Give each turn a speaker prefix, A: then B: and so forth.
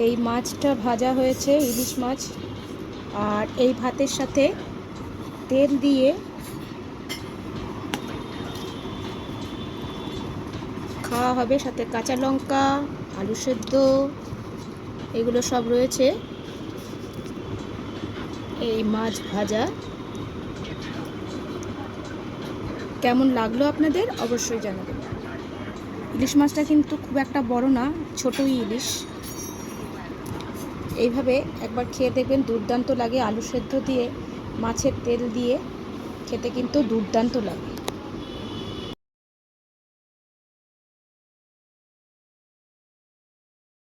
A: এই মাছটা ভাজা হয়েছে, ইলিশ মাছ, আর এই ভাতের সাথে তেল দিয়ে খাওয়া হবে, সাথে কাঁচা লঙ্কা, আলু সেদ্ধ, এগুলো সব রয়েছে। এই মাছ ভাজা কেমন লাগলো আপনাদের অবশ্যই জানাবেন। ইলিশ মাছটা কিন্তু খুব একটা বড় না, ছোটই ইলিশ। এইভাবে একবার খেয়ে দেখবেন, দুর্দান্ত লাগে। আলু সেদ্ধ দিয়ে মাছের তেল দিয়ে খেতে কিন্তু দুর্দান্ত লাগে।